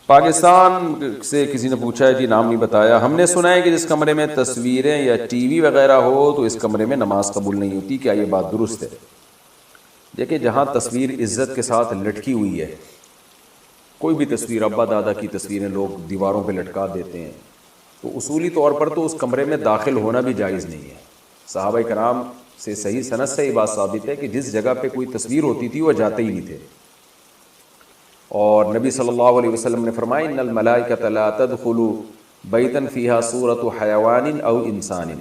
پاکستان سے کسی نے پوچھا ہے، جی نام نہیں بتایا، ہم نے سنا ہے کہ جس کمرے میں تصویریں یا ٹی وی وغیرہ ہو تو اس کمرے میں نماز قبول نہیں ہوتی، کیا یہ بات درست ہے؟ دیکھیں، جہاں تصویر عزت کے ساتھ لٹکی ہوئی ہے، کوئی بھی تصویر، ابا دادا کی تصویریں لوگ دیواروں پہ لٹکا دیتے ہیں، تو اصولی طور پر تو اس کمرے میں داخل ہونا بھی جائز نہیں ہے۔ صحابہ کرام سے صحیح سند سے یہ بات ثابت ہے کہ جس جگہ پہ کوئی تصویر ہوتی تھی وہ جاتے ہی نہیں تھے، اور نبی صلی اللہ علیہ وسلم نے فرمایا ان الملائکۃ لا تدخل بیتا فیہا صورت حیوان او انسان،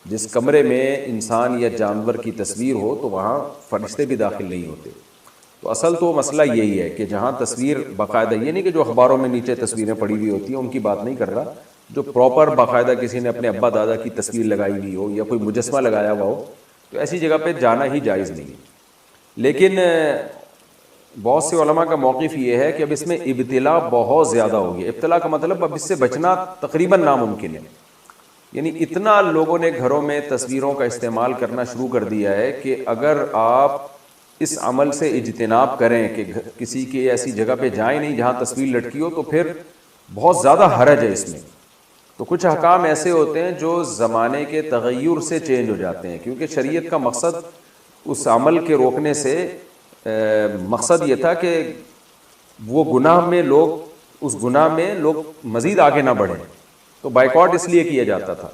جس کمرے میں انسان یا جانور کی تصویر ہو تو وہاں فرشتے بھی داخل نہیں ہوتے۔ تو اصل تو مسئلہ یہی ہے کہ جہاں تصویر باقاعدہ، یہ نہیں کہ جو اخباروں میں نیچے تصویریں پڑی ہوئی ہوتی ہیں ان کی بات نہیں کر رہا، جو پراپر باقاعدہ کسی نے اپنے ابا دادا کی تصویر لگائی ہوئی ہو یا کوئی مجسمہ لگایا ہوا ہو، تو ایسی جگہ پہ جانا ہی جائز نہیں ہے۔ لیکن بہت سے علماء کا موقف یہ ہے کہ اب اس میں ابتلا بہت زیادہ ہوگی۔ ابتلا کا مطلب اب اس سے بچنا تقریباً ناممکن ہے، یعنی اتنا لوگوں نے گھروں میں تصویروں کا استعمال کرنا شروع کر دیا ہے کہ اگر آپ اس عمل سے اجتناب کریں کہ کسی کی ایسی جگہ پہ جائیں نہیں جہاں تصویر لٹکی ہو، تو پھر بہت زیادہ حرج ہے اس میں۔ تو کچھ احکام ایسے ہوتے ہیں جو زمانے کے تغیر سے چینج ہو جاتے ہیں، کیونکہ شریعت کا مقصد اس عمل کے روکنے سے مقصد یہ تھا کہ وہ گناہ میں لوگ، اس گناہ میں لوگ مزید آگے نہ بڑھیں، تو بائیکاٹ اس لیے کیا جاتا تھا۔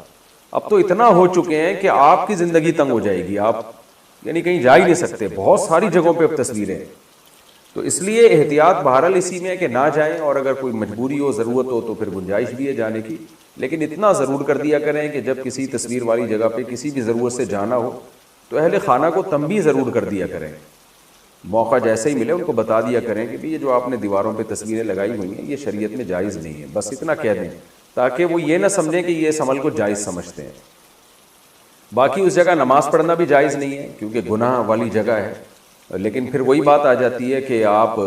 اب تو اتنا ہو چکے ہیں کہ آپ کی زندگی تنگ ہو جائے گی، آپ یعنی کہیں جا ہی نہیں سکتے، بہت ساری جگہوں پہ اب تصویریں، تو اس لیے احتیاط بہرحال اسی میں ہے کہ نہ جائیں، اور اگر کوئی مجبوری ہو، ضرورت ہو تو پھر گنجائش بھی ہے جانے کی، لیکن اتنا ضرور کر دیا کریں کہ جب کسی تصویر والی جگہ پہ کسی بھی ضرورت سے جانا ہو تو اہل خانہ کو تنبیہ ضرور کر دیا کریں، موقع جیسے ہی ملے ان کو بتا دیا کریں کہ یہ جو آپ نے دیواروں پہ تصویریں لگائی ہوئی ہیں یہ شریعت میں جائز نہیں ہے، بس اتنا کہہ دیں تاکہ وہ یہ نہ سمجھیں کہ یہ اس عمل کو جائز سمجھتے ہیں۔ باقی اس جگہ نماز پڑھنا بھی جائز نہیں ہے کیونکہ گناہ والی جگہ ہے، لیکن پھر وہی بات آ جاتی ہے کہ آپ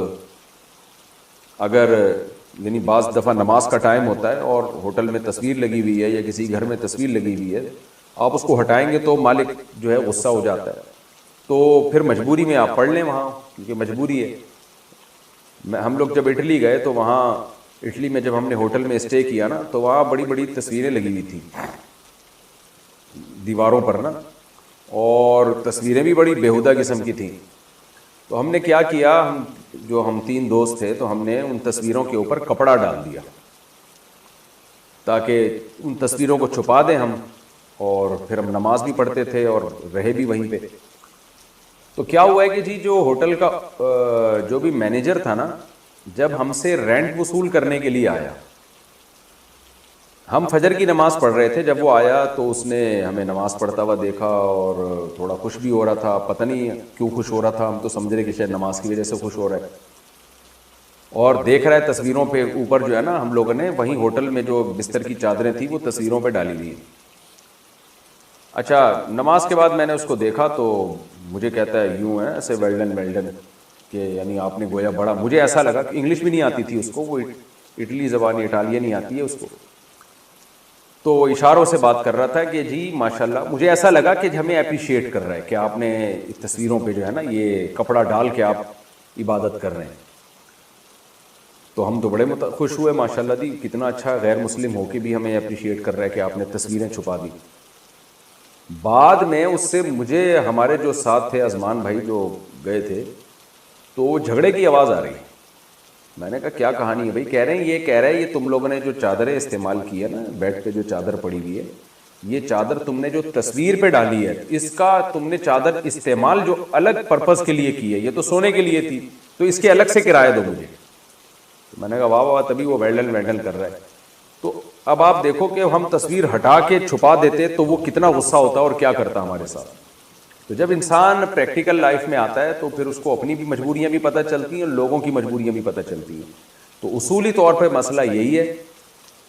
اگر یعنی بعض دفعہ نماز کا ٹائم ہوتا ہے اور ہوٹل میں تصویر لگی ہوئی ہے یا کسی گھر میں تصویر لگی ہوئی ہے، آپ اس کو ہٹائیں گے تو مالک جو ہے غصہ ہو جاتا ہے، تو پھر مجبوری میں آپ پڑھ لیں وہاں، کیونکہ مجبوری ہے۔ ہم لوگ جب اٹلی گئے تو وہاں اٹلی میں جب ہم نے ہوٹل میں اسٹے کیا نا، تو وہاں بڑی بڑی تصویریں لگی ہوئی تھیں دیواروں پر نا، اور تصویریں بھی بڑی بیہودہ قسم کی تھیں۔ تو ہم نے کیا کیا، ہم 3 دوست تھے، تو ہم نے ان تصویروں کے اوپر کپڑا ڈال دیا تاکہ ان تصویروں کو چھپا دیں ہم، اور پھر ہم نماز بھی پڑھتے تھے اور رہے بھی وہیں پہ۔ تو کیا ہوا ہے کہ جی جو ہوٹل کا جو بھی مینیجر تھا نا، جب ہم سے رینٹ وصول کرنے کے لیے آیا، ہم فجر کی نماز پڑھ رہے تھے، جب وہ آیا تو اس نے ہمیں نماز پڑھتا ہوا دیکھا اور تھوڑا خوش بھی ہو رہا تھا، پتہ نہیں کیوں خوش ہو رہا تھا، ہم تو سمجھ رہے کہ شاید نماز کی وجہ سے خوش ہو رہا ہے، اور دیکھ رہا ہے تصویروں پہ اوپر جو ہے نا، ہم لوگوں نے وہیں ہوٹل میں جو بستر کی چادریں تھیں وہ تصویروں پہ ڈالی ہوئی ہیں۔ اچھا، نماز کے بعد میں نے اس کو دیکھا تو مجھے کہتا ہے یوں ہے ایسے ویلڈن کہ یعنی آپ نے گویا بڑا، مجھے ایسا لگا کہ انگلش بھی نہیں آتی تھی اس کو، وہ اٹلی زبان اٹالین نہیں آتی ہے اس کو، تو اشاروں سے بات کر رہا تھا کہ جی ماشاءاللہ، مجھے ایسا لگا کہ ہمیں اپریشیٹ کر رہا ہے کہ آپ نے تصویروں پہ جو ہے نا یہ کپڑا ڈال کے آپ عبادت کر رہے ہیں۔ تو ہم تو بڑے خوش ہوئے، ماشاءاللہ دی کتنا اچھا، غیر مسلم ہو کے بھی ہمیں اپریشیٹ کر رہا ہے کہ آپ نے تصویریں چھپا دی۔ بعد میں اس سے مجھے، ہمارے جو ساتھ تھے ازمان بھائی جو گئے تھے، تو جھگڑے کی آواز آ رہی ہے۔ میں نے کہا کیا کہانی ہے بھائی؟ کہہ رہے ہیں یہ تم لوگوں نے جو چادریں استعمال کی ہے نا، بیڈ پہ جو چادر پڑی ہوئی ہے، یہ چادر تم نے جو تصویر پہ ڈالی ہے، اس کا تم نے چادر استعمال جو الگ پرپز کے لیے کی ہے، یہ تو سونے کے لیے تھی، تو اس کے الگ سے کرایہ دو مجھے۔ میں نے کہا واہ واہ، تبھی وہ ویلڈن کر رہا ہے۔ تو اب آپ دیکھو کہ ہم تصویر ہٹا کے چھپا دیتے تو وہ کتنا غصہ ہوتا اور کیا کرتا ہمارے ساتھ۔ تو جب انسان پریکٹیکل لائف میں آتا ہے تو پھر اس کو اپنی بھی مجبوریاں بھی پتہ چلتی ہیں، لوگوں کی مجبوریاں بھی پتہ چلتی ہیں۔ تو اصولی طور پہ مسئلہ یہی ہے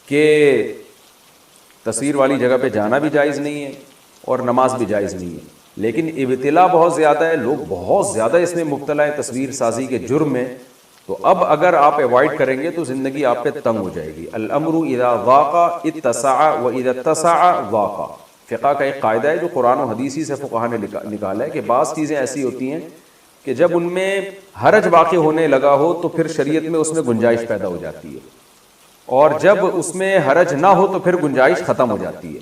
کہ تصویر والی جگہ پہ جانا بھی جائز نہیں ہے اور نماز بھی جائز نہیں ہے، لیکن ابتلا بہت زیادہ ہے، لوگ بہت زیادہ اس میں مبتلا ہے تصویر سازی کے جرم میں۔ تو اب اگر آپ اوائڈ کریں گے تو زندگی آپ پہ تنگ ہو جائے گی۔ الامر اذا ضاق اتسع واذا اتسع ضاق، فقہ کا ایک قاعدہ ہے جو قرآن و حدیثی سے فقہا نے نکالا ہے کہ بعض چیزیں ایسی ہوتی ہیں کہ جب ان میں حرج واقع ہونے لگا ہو تو پھر شریعت میں اس میں گنجائش پیدا ہو جاتی ہے، اور جب اس میں حرج نہ ہو تو پھر گنجائش ختم ہو جاتی ہے۔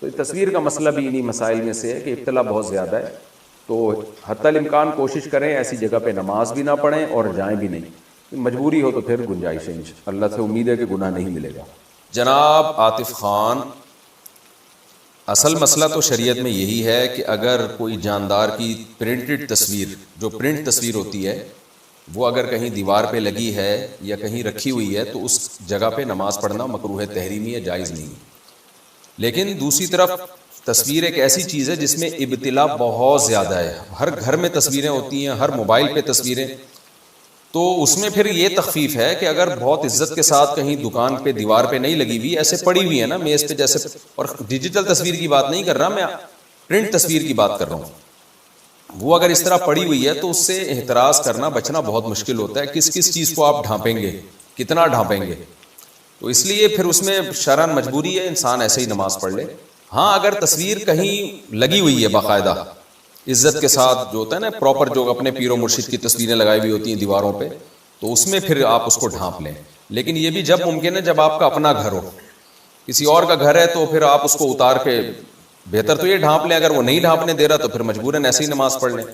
تو تصویر کا مسئلہ بھی انہی مسائل میں سے ہے کہ ابتلا بہت زیادہ ہے، تو حتی الامکان کوشش کریں ایسی جگہ پہ نماز بھی نہ پڑھیں اور جائیں بھی نہیں، مجبوری ہو تو پھر گنجائش ہے، اللہ سے امید ہے کہ گناہ نہیں ملے گا۔ جناب عاطف خان، اصل مسئلہ تو شریعت میں یہی ہے کہ اگر کوئی جاندار کی پرنٹڈ تصویر، جو پرنٹ تصویر ہوتی ہے، وہ اگر کہیں دیوار پہ لگی ہے یا کہیں رکھی ہوئی ہے تو اس جگہ پہ نماز پڑھنا مکروہ تحریمی ہے، جائز نہیں۔ لیکن دوسری طرف تصویر ایک ایسی چیز ہے جس میں ابتلا بہت زیادہ ہے، ہر گھر میں تصویریں ہوتی ہیں، ہر موبائل پہ تصویریں، تو اس میں پھر یہ تخفیف ہے کہ اگر بہت عزت کے ساتھ کہیں دکان پہ دیوار پہ نہیں لگی ہوئی، ایسے پڑی ہوئی ہے نا میز پہ جیسے، اور ڈیجیٹل تصویر کی بات نہیں کر رہا میں، پرنٹ تصویر کی بات کر رہا ہوں، وہ اگر اس طرح پڑی ہوئی ہے تو اس سے احتراز کرنا، بچنا بہت مشکل ہوتا ہے۔ کس کس چیز کو آپ ڈھانپیں گے، کتنا ڈھانپیں گے، تو اس لیے پھر اس میں شرعاً مجبوری ہے انسان ایسے ہی نماز پڑھ لے۔ ہاں اگر تصویر کہیں لگی ہوئی ہے باقاعدہ عزت کے ساتھ، جو ہوتا ہے نا پراپر، جو اپنے پیر و مرشد کی تصویریں لگائی ہوئی ہوتی ہیں دیواروں پہ، تو اس میں پھر آپ اس کو ڈھانپ لیں، لیکن یہ بھی جب ممکن ہے جب آپ کا اپنا گھر ہو، کسی اور کا گھر ہے تو پھر آپ اس کو اتار کے بہتر تو یہ ڈھانپ لیں، اگر وہ نہیں ڈھانپنے دے رہا تو پھر مجبوراً ایسے ہی نماز پڑھ لیں۔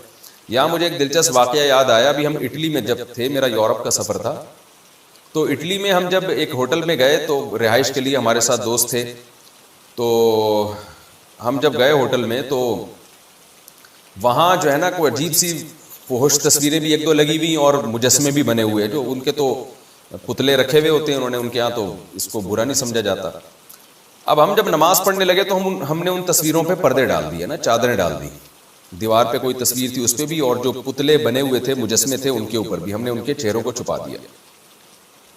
یہاں مجھے ایک دلچسپ واقعہ یاد آیا، ابھی ہم اٹلی میں جب تھے، میرا یورپ کا سفر تھا، تو اٹلی میں ہم جب ایک ہوٹل میں گئے تو رہائش کے لیے ہمارے ساتھ دوست تھے، تو ہم جب گئے ہوٹل میں تو وہاں جو ہے نا کوئی عجیب سی فحش تصویریں بھی ایک دو لگی ہوئی اور مجسمے بھی بنے ہوئے، جو ان کے تو پتلے رکھے ہوئے ہوتے ہیں انہوں نے، ان کے یہاں تو اس کو برا نہیں سمجھا جاتا۔ اب ہم جب نماز پڑھنے لگے تو ہم نے ان تصویروں پہ پردے ڈال دیے نا، چادریں ڈال دی، دیوار پہ کوئی تصویر تھی اس پہ بھی، اور جو پتلے بنے ہوئے تھے مجسمے تھے ان کے اوپر بھی ہم نے ان کے چہروں کو چھپا دیا۔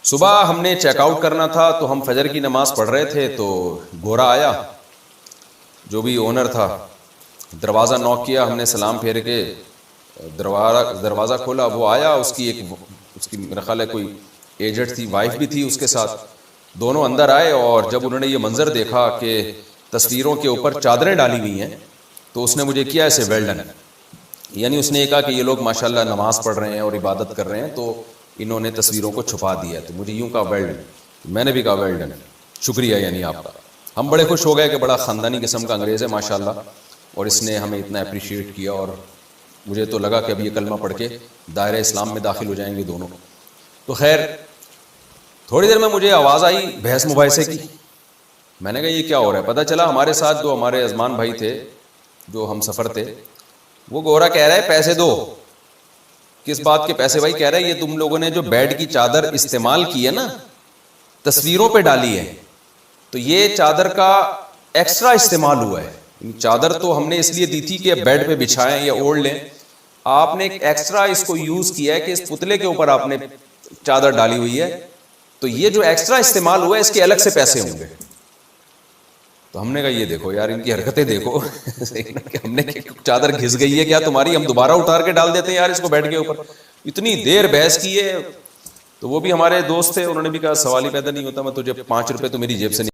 صبح ہم نے چیک آؤٹ کرنا تھا تو ہم فجر کی نماز پڑھ رہے تھے، تو گورا آیا جو بھی اونر تھا، دروازہ نوک کیا، ہم نے سلام پھیر کے دروازہ کھولا، وہ آیا، اس کی میرا خیال ہے کوئی ایجنٹ تھی، وائف بھی تھی اس کے ساتھ، دونوں اندر آئے، اور جب انہوں نے یہ منظر دیکھا کہ تصویروں کے اوپر چادریں ڈالی ہوئی ہیں تو اس نے مجھے کیا ایسے ویل ڈن، یعنی اس نے یہ کہا کہ یہ لوگ ماشاءاللہ نماز پڑھ رہے ہیں اور عبادت کر رہے ہیں تو انہوں نے تصویروں کو چھپا دیا، تو مجھے یوں کہا ویل ڈن، میں نے بھی کہا ویل ڈن، شکریہ یعنی آپ کا۔ ہم بڑے خوش ہو گئے کہ بڑا خاندانی قسم کا انگریز ہے ماشاءاللہ، اور اس نے ہمیں اتنا اپریشیٹ کیا، اور مجھے تو لگا کہ اب یہ کلمہ پڑھ کے دائرہ اسلام میں داخل ہو جائیں گے دونوں۔ تو خیر تھوڑی دیر میں مجھے آواز آئی بحث مباحثے کی، میں نے کہا یہ کیا ہو رہا ہے، پتہ چلا ہمارے ساتھ جو ہمارے ازمان بھائی تھے، جو ہم سفر تھے، وہ گورا کہہ رہا ہے پیسے دو۔ کس بات کے پیسے بھائی؟ کہہ رہے یہ تم لوگوں نے جو بیڈ کی چادر استعمال کی ہے نا، تصویروں پہ ڈالی ہے، تو یہ چادر کا ایکسٹرا استعمال ہوا ہے، چادر تو ہم نے اس لیے دی تھی کہ بیڈ پہ بچھائیں یا اوڑھ لیں، آپ نے ایک ایکسٹرا اس کو یوز کیا ہے کہ اس پتلے کے اوپر آپ نے چادر ڈالی ہوئی ہے، تو یہ جو ایکسٹرا استعمال ہوا ہے اس کے الگ سے پیسے ہوں گے۔ تو ہم نے کہا یہ دیکھو یار ان کی حرکتیں دیکھو کہ ہم نے چادر گھس گئی ہے کیا تمہاری، ہم دوبارہ اٹھار کے ڈال دیتے ہیں یار اس کو بیڈ کے اوپر۔ اتنی دیر بحث کی ہے، تو وہ بھی ہمارے دوست تھے، انہوں نے بھی کہا سوال ہی پیدا نہیں ہوتا، میں تجھے 5 روپے تو میری جیب سے نہیں